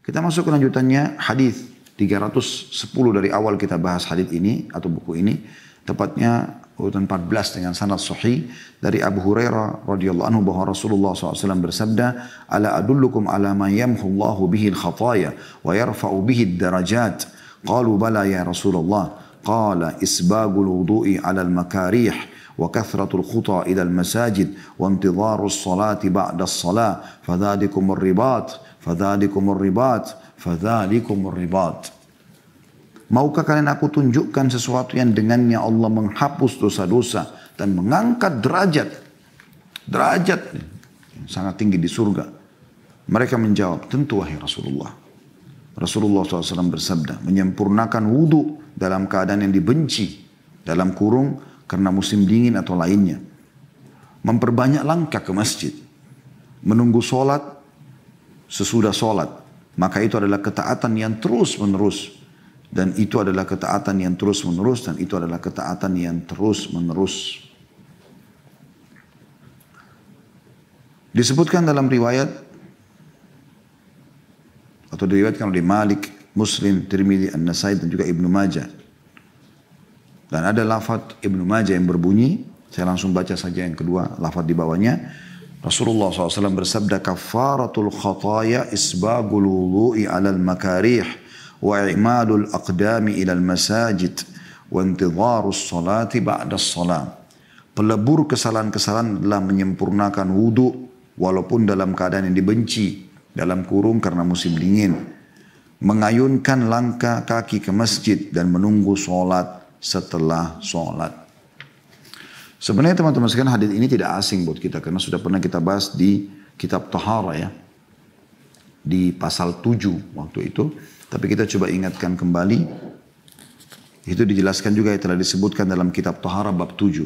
Kita masuk ke lanjutannya hadis 310 dari awal kita bahas hadis ini atau buku ini. Tepatnya urutan 14 dengan sanad sahih dari Abu Hurairah radhiyallahu anhu bahwa Rasulullah SAW bersabda, "Ala adullukum ala ma yamhu Allahu bihi al-khataya wa yarfa'u bihi ad-darajat." Qalu bala ya Rasulullah. Qala isbagul wudu'i ala al-makarih wa kathratul khuta ila al-masajid wa intidharus salati ba'da as-salah fadhalikumur ribat fadhalikumur ribat fadhalikumur ribat. Maukah kalian aku tunjukkan sesuatu yang dengannya Allah menghapus dosa-dosa dan mengangkat derajat yang sangat tinggi di surga? Mereka menjawab, tentu wahai Rasulullah. Rasulullah SAW bersabda, menyempurnakan wudu dalam keadaan yang dibenci, dalam kurung karena musim dingin atau lainnya. Memperbanyak langkah ke masjid, menunggu solat sesudah solat. Maka itu adalah ketaatan yang terus menerus. Dan itu adalah ketaatan yang terus menerus. Dan itu adalah ketaatan yang terus menerus. Disebutkan dalam riwayat. Atau diriwayatkan oleh Malik, Muslim, Tirmidzi, An-Nasai dan juga Ibnu Majah. Dan ada lafaz Ibnu Majah yang berbunyi. Saya langsung baca saja yang kedua lafaz di bawahnya. Rasulullah SAW bersabda, kafaratul khataya isbagul wudu'i alal makarih wa i'madul aqdami ilal masajid wa intidharus salati ba'das salam. Pelebur kesalahan-kesalahan adalah menyempurnakan wudu walaupun dalam keadaan yang dibenci, dalam kurung karena musim dingin. Mengayunkan langkah kaki ke masjid dan menunggu solat setelah solat. Sebenarnya teman-teman sekalian hadis ini tidak asing buat kita karena sudah pernah kita bahas di kitab Tahara ya. Di pasal 7 waktu itu. Tapi kita coba ingatkan kembali. Itu dijelaskan juga yang telah disebutkan dalam kitab Tahara bab 7.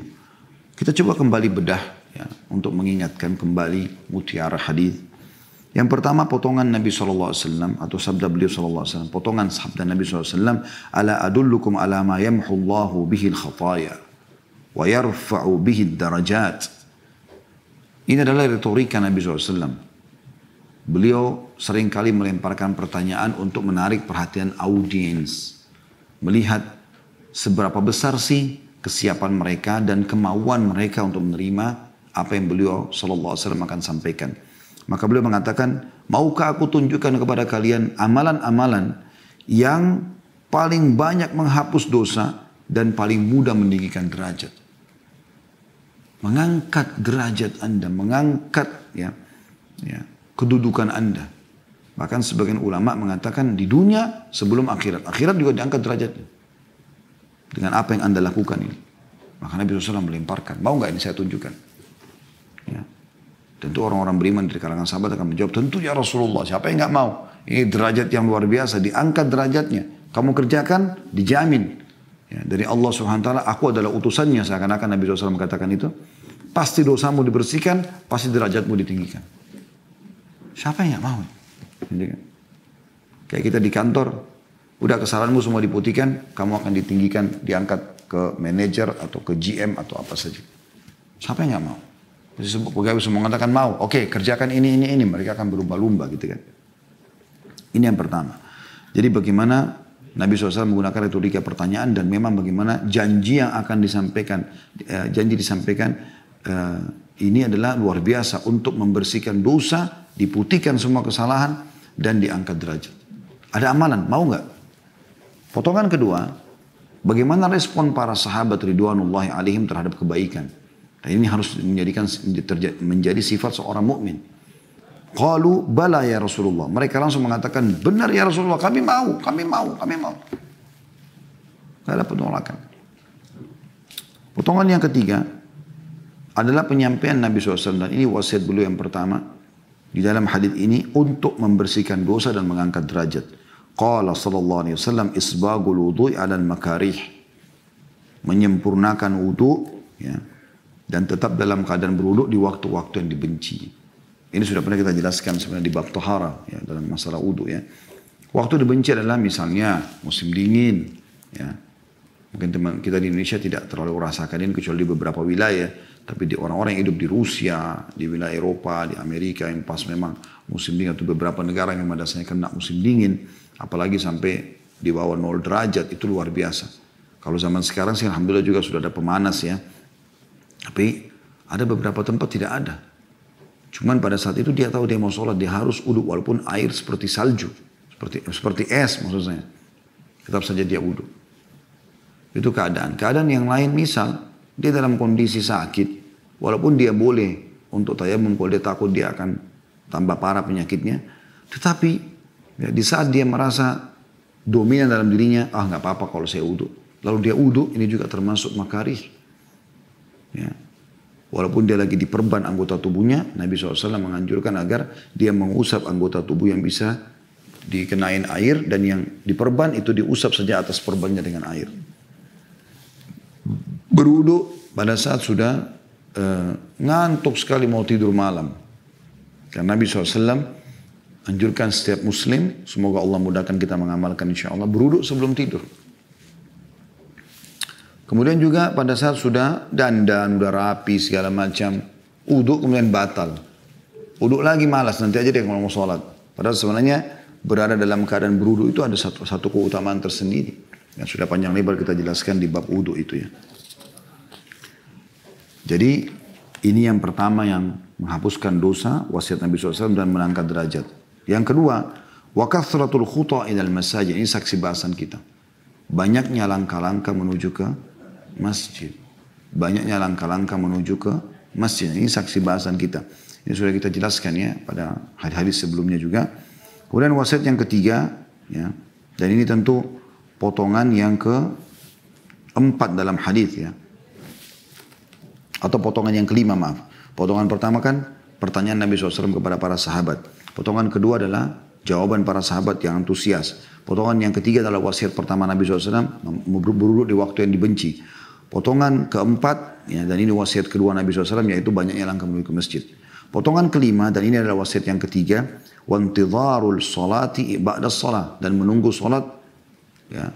Kita coba kembali bedah ya, untuk mengingatkan kembali mutiara hadis. Yang pertama potongan Nabi SAW atau sabda beliau SAW. Potongan sabda Nabi SAW. Ala adullukum ala ma yamhu Allahu bihil khataya. Wa yarfa'u bihi darajat. Ini adalah retorika Nabi SAW. Beliau seringkali melemparkan pertanyaan untuk menarik perhatian audiens. Melihat seberapa besar sih kesiapan mereka dan kemauan mereka untuk menerima apa yang beliau SAW akan sampaikan. Maka beliau mengatakan, maukah aku tunjukkan kepada kalian amalan-amalan yang paling banyak menghapus dosa dan paling mudah meninggikan derajat. Mengangkat derajat Anda, mengangkat kedudukan Anda. Bahkan sebagian ulama mengatakan di dunia sebelum akhirat. Akhirat juga diangkat derajatnya. Dengan apa yang Anda lakukan ini. Maka Nabi SAW melemparkan. Mau nggak ini saya tunjukkan? Ya. Tentu orang-orang beriman dari kalangan sahabat akan menjawab, tentu ya Rasulullah, siapa yang nggak mau? Ini derajat yang luar biasa, diangkat derajatnya. Kamu kerjakan, dijamin. Ya, dari Allah Subhanahu Wa Taala, aku adalah utusannya, seakan-akan Nabi SAW mengatakan itu. Pasti dosamu dibersihkan, pasti derajatmu ditinggikan. Siapa yang nggak mau? Kayak kita di kantor, udah kesalahanmu semua diputihkan, kamu akan ditinggikan, diangkat ke manajer atau ke GM atau apa saja. Siapa yang nggak mau? Pegawai semua mengatakan mau, oke, kerjakan ini, mereka akan berlumba-lumba gitu kan. Ini yang pertama. Jadi bagaimana Nabi SAW menggunakan retorika pertanyaan dan memang bagaimana janji yang akan disampaikan, ini adalah luar biasa untuk membersihkan dosa, diputihkan semua kesalahan dan diangkat derajat. Ada amalan, mau nggak? Potongan kedua, bagaimana respon para sahabat ridwanullahi alaihim terhadap kebaikan. Dan ini harus menjadi sifat seorang mukmin. Qalu bala ya Rasulullah. Mereka langsung mengatakan, benar ya Rasulullah, kami mau. Tidak ada penolakan. Potongan yang ketiga adalah penyampaian Nabi SAW. Dan ini wasiat beliau yang pertama. Di dalam hadis ini untuk membersihkan dosa dan mengangkat derajat. Qala sallallahu alaihi wasallam isbagul wudu'i alal makarih. Menyempurnakan wudu ya, dan tetap dalam keadaan berwudu di waktu-waktu yang dibenci. Ini sudah pernah kita jelaskan sebenarnya di bab tahara ya, dalam masalah wudu ya. Waktu dibenci adalah misalnya musim dingin ya. Mungkin teman kita di Indonesia tidak terlalu rasakan ini kecuali di beberapa wilayah. Tapi di orang-orang yang hidup di Rusia, di wilayah Eropa, di Amerika yang pas memang musim dingin atau beberapa negara yang memang dasarnya kena musim dingin, apalagi sampai di bawah 0 derajat itu luar biasa. Kalau zaman sekarang sih alhamdulillah juga sudah ada pemanas ya. Tapi ada beberapa tempat tidak ada. Cuman pada saat itu dia tahu dia mau sholat, dia harus uduk walaupun air seperti salju, seperti es maksudnya. Tetap saja dia uduk. Itu keadaan. Keadaan yang lain misal dia dalam kondisi sakit, walaupun dia boleh untuk tayamum kalau dia takut dia akan tambah parah penyakitnya, tetapi ya, di saat dia merasa dominan dalam dirinya, nggak apa-apa kalau saya uduk. Lalu dia uduk, ini juga termasuk makarih. Ya. Walaupun dia lagi diperban anggota tubuhnya, Nabi SAW menganjurkan agar dia mengusap anggota tubuh yang bisa dikenain air, dan yang diperban itu diusap saja atas perbannya dengan air. Berwudu pada saat sudah ngantuk sekali mau tidur malam. Karena Nabi SAW anjurkan setiap muslim, semoga Allah mudahkan kita mengamalkan insya Allah, berwudu sebelum tidur. Kemudian juga pada saat sudah dandan, udah rapi segala macam, wudu kemudian batal. Wudu lagi malas, nanti aja deh kalau mau sholat. Padahal sebenarnya berada dalam keadaan berwudu itu ada satu keutamaan tersendiri. Yang sudah panjang lebar kita jelaskan di bab wudu itu ya. Jadi ini yang pertama yang menghapuskan dosa, wasiat Nabi SAW dan mengangkat derajat. Yang kedua, wa kathratul khuta ilal masajid. Ini saksi bahasan kita. Banyaknya langkah-langkah menuju ke masjid. Banyaknya langkah-langkah menuju ke masjid. Ini saksi bahasan kita. Ini sudah kita jelaskan ya pada hadis-hadis sebelumnya juga. Kemudian wasiat yang ketiga, ya, dan ini tentu potongan yang keempat dalam hadis ya. Atau potongan yang kelima, maaf. Potongan pertama kan pertanyaan Nabi SAW kepada para sahabat. Potongan kedua adalah jawaban para sahabat yang antusias. Potongan yang ketiga adalah wasiat pertama Nabi SAW, berwudu di waktu yang dibenci. Potongan keempat, ya, dan ini wasiat kedua Nabi SAW, yaitu banyaknya langkah menuju ke masjid. Potongan kelima, dan ini adalah wasiat yang ketiga, wantidharul salati ba'da salat, dan menunggu salat, ya,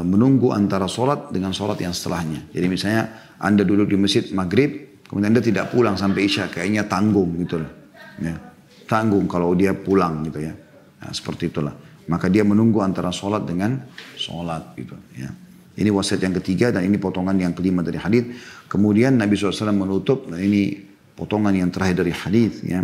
menunggu antara salat dengan salat yang setelahnya. Jadi misalnya Anda duduk di masjid maghrib, kemudian Anda tidak pulang sampai isya, kayaknya tanggung gitu loh. Ya, tanggung kalau dia pulang gitu ya. Nah, seperti itulah. Maka dia menunggu antara salat dengan salat gitu ya. Ini wasiat yang ketiga dan ini potongan yang kelima dari hadis. Kemudian Nabi SAW menutup, dan ini potongan yang terakhir dari hadis ya.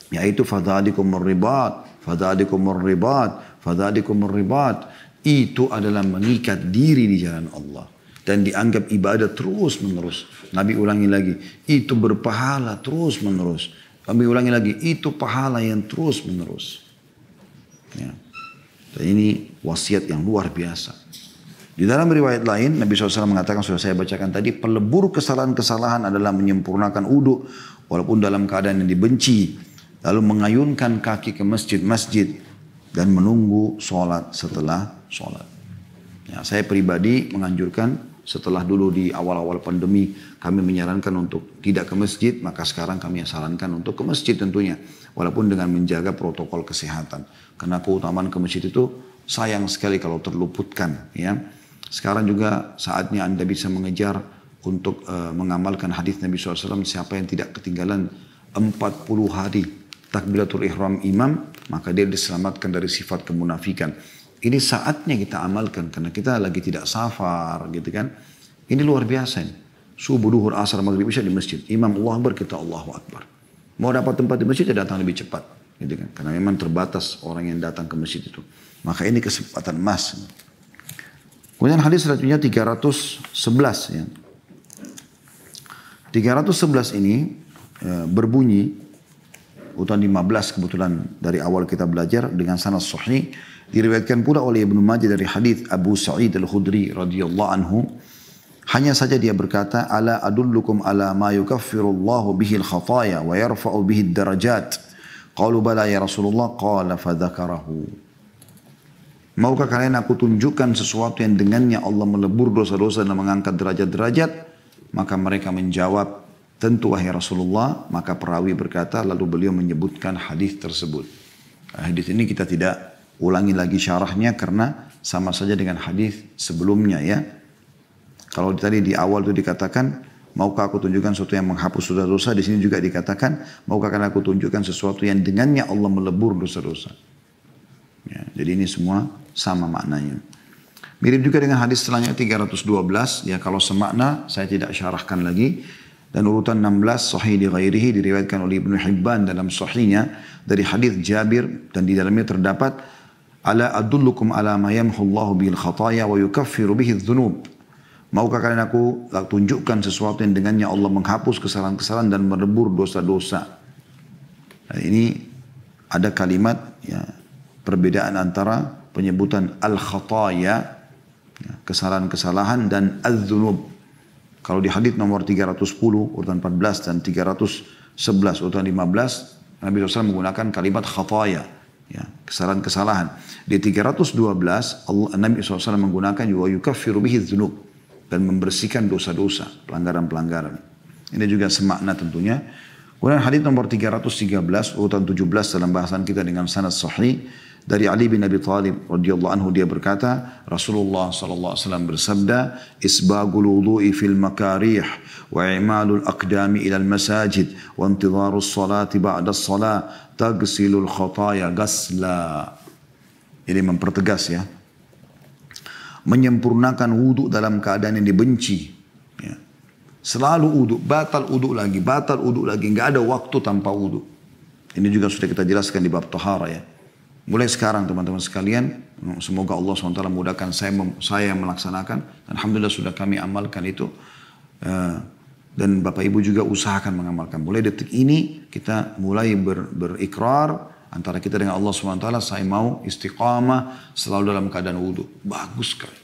Yaitu fadhalikumur ribat, fadhalikumur ribat, fadhalikumur ribat. Itu adalah mengikat diri di jalan Allah. Dan dianggap ibadah terus menerus. Nabi ulangi lagi, itu berpahala terus menerus. Nabi ulangi lagi, itu pahala yang terus menerus. Ya. Dan ini wasiat yang luar biasa. Di dalam riwayat lain, Nabi SAW mengatakan, sudah saya bacakan tadi, pelebur kesalahan-kesalahan adalah menyempurnakan wudu walaupun dalam keadaan yang dibenci. Lalu mengayunkan kaki ke masjid-masjid dan menunggu sholat setelah sholat. Ya, saya pribadi menganjurkan setelah dulu di awal-awal pandemi kami menyarankan untuk tidak ke masjid, maka sekarang kami sarankan untuk ke masjid tentunya. Walaupun dengan menjaga protokol kesehatan. Karena keutamaan ke masjid itu sayang sekali kalau terluputkan. Ya. Sekarang juga saatnya Anda bisa mengejar untuk mengamalkan hadis Nabi SAW. Siapa yang tidak ketinggalan 40 hari takbiratul ihram imam, maka dia diselamatkan dari sifat kemunafikan. Ini saatnya kita amalkan karena kita lagi tidak safar gitu kan. Ini luar biasa ini. Subuh, duhur, asar, maghrib, isya di masjid. Imam Allahu Akbar, kita Allahu Akbar. Mau dapat tempat di masjid, ya datang lebih cepat. Gitu kan. Karena memang terbatas orang yang datang ke masjid itu. Maka ini kesempatan emas. Kemudian hadis selanjutnya 311. Ya. 311 ini berbunyi, urutan 15 kebetulan dari awal kita belajar dengan sanad sahih. Diriwayatkan pula oleh Ibnu Majah dari hadis Abu Sa'id Al-Khudri radhiyallahu anhu. Hanya saja dia berkata, ala adullukum ala ma yukaffirullahu bihi al-khataya wa yarfa'u bihi ad-darajat. Qalu bala ya Rasulullah, qala fadzakarahu. Maukah kalian aku tunjukkan sesuatu yang dengannya Allah melebur dosa-dosa dan mengangkat derajat-derajat? Maka mereka menjawab, tentu wahai Rasulullah. Maka perawi berkata, lalu beliau menyebutkan hadis tersebut. Hadis ini kita tidak ulangi lagi syarahnya karena sama saja dengan hadis sebelumnya ya. Kalau tadi di awal itu dikatakan, maukah aku tunjukkan sesuatu yang menghapus dosa-dosa, di sini juga dikatakan, maukah aku tunjukkan sesuatu yang dengannya Allah melebur dosa-dosa. Ya, jadi ini semua sama maknanya. Mirip juga dengan hadis selanjutnya 312, ya kalau semakna saya tidak syarahkan lagi. Dan urutan 16 sahih di ghairihi diriwayatkan oleh Ibnu Hibban dalam sahihnya dari hadis Jabir, dan di dalamnya terdapat ala adullukum ala ma yamhullahu bil khataya wa yukaffiru bihi dzunub. Maukah kalian aku tunjukkan sesuatu yang dengannya Allah menghapus kesalahan-kesalahan dan melebur dosa-dosa. Nah, ini ada kalimat ya, perbedaan antara penyebutan al-khataya, ya, kesalahan-kesalahan, dan al-dzunub. Kalau di hadis nomor 310, urutan 14 dan 311, urutan 15, Nabi SAW menggunakan kalimat khataya, ya, kesalahan-kesalahan. Di 312, Nabi SAW menggunakan wa yukaffiru bihi dzunub, dan membersihkan dosa-dosa, pelanggaran-pelanggaran. Ini juga semakna tentunya. Kemudian hadis nomor 313, urutan 17 dalam bahasan kita dengan sanad sahih, dari Ali bin Abi Thalib radhiyallahu anhu, dia berkata, Rasulullah sallallahu alaihi wasallam bersabda, isbagul wudu'i fil makarih wa i'malul aqdami ila al masajid wa intidharus salati ba'da as-salah tagsilul khataya ghasla. Ini mempertegas ya, menyempurnakan wudu dalam keadaan yang dibenci. Ya. Selalu wudu, batal wudu lagi, nggak ada waktu tanpa wudu. Ini juga sudah kita jelaskan di bab tahara ya. Mulai sekarang teman-teman sekalian, semoga Allah SWT mudahkan saya melaksanakan. Alhamdulillah sudah kami amalkan itu. Dan Bapak Ibu juga usahakan mengamalkan. Mulai detik ini kita mulai berikrar antara kita dengan Allah SWT, saya mau istiqamah selalu dalam keadaan wudu. Bagus sekali.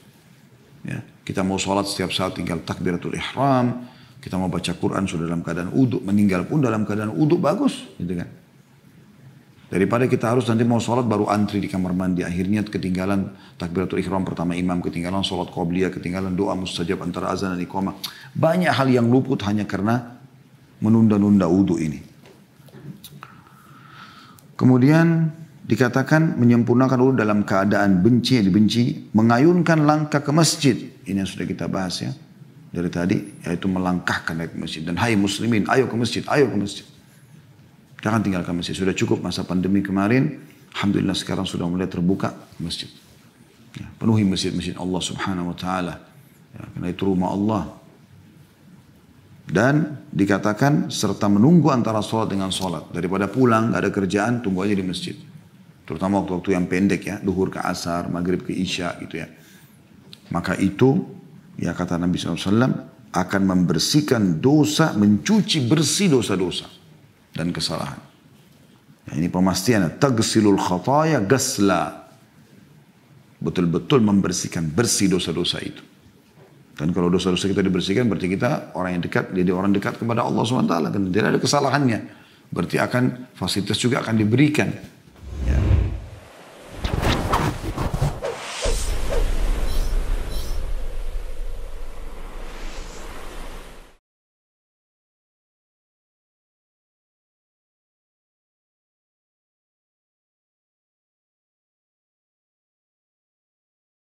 Ya, kita mau sholat setiap saat tinggal takbiratul ihram. Kita mau baca Quran sudah dalam keadaan wudu. Meninggal pun dalam keadaan wudu, bagus. Gitu kan. Daripada kita harus nanti mau sholat baru antri di kamar mandi. Akhirnya ketinggalan takbiratul ihram pertama imam. Ketinggalan sholat qobliyah. Ketinggalan doa mustajab antara azan dan iqamah. Banyak hal yang luput hanya karena menunda-nunda wudu ini. Kemudian dikatakan menyempurnakan wudu dalam keadaan dibenci. Mengayunkan langkah ke masjid. Ini yang sudah kita bahas ya. Dari tadi. Yaitu melangkahkan ke masjid. Dan hai muslimin, ayo ke masjid, ayo ke masjid. Jangan tinggalkan masjid. Sudah cukup masa pandemi kemarin. Alhamdulillah sekarang sudah mulai terbuka masjid. Ya, penuhi masjid-masjid Allah subhanahu wa ta'ala. Ya, karena itu rumah Allah. Dan dikatakan serta menunggu antara sholat dengan sholat. Daripada pulang, gak ada kerjaan, tunggu aja di masjid. Terutama waktu-waktu yang pendek ya. Duhur ke asar, maghrib ke isya gitu ya. Maka itu, ya kata Nabi SAW, akan membersihkan dosa, mencuci bersih dosa-dosa dan kesalahan. Ya, ini pemastian. Tagsilul khataya ghasla. Betul-betul membersihkan, bersih dosa-dosa itu. Dan kalau dosa-dosa kita dibersihkan, berarti kita orang yang dekat, jadi orang dekat kepada Allah SWT. Kan tidak ada kesalahannya. Berarti akan fasilitas juga akan diberikan.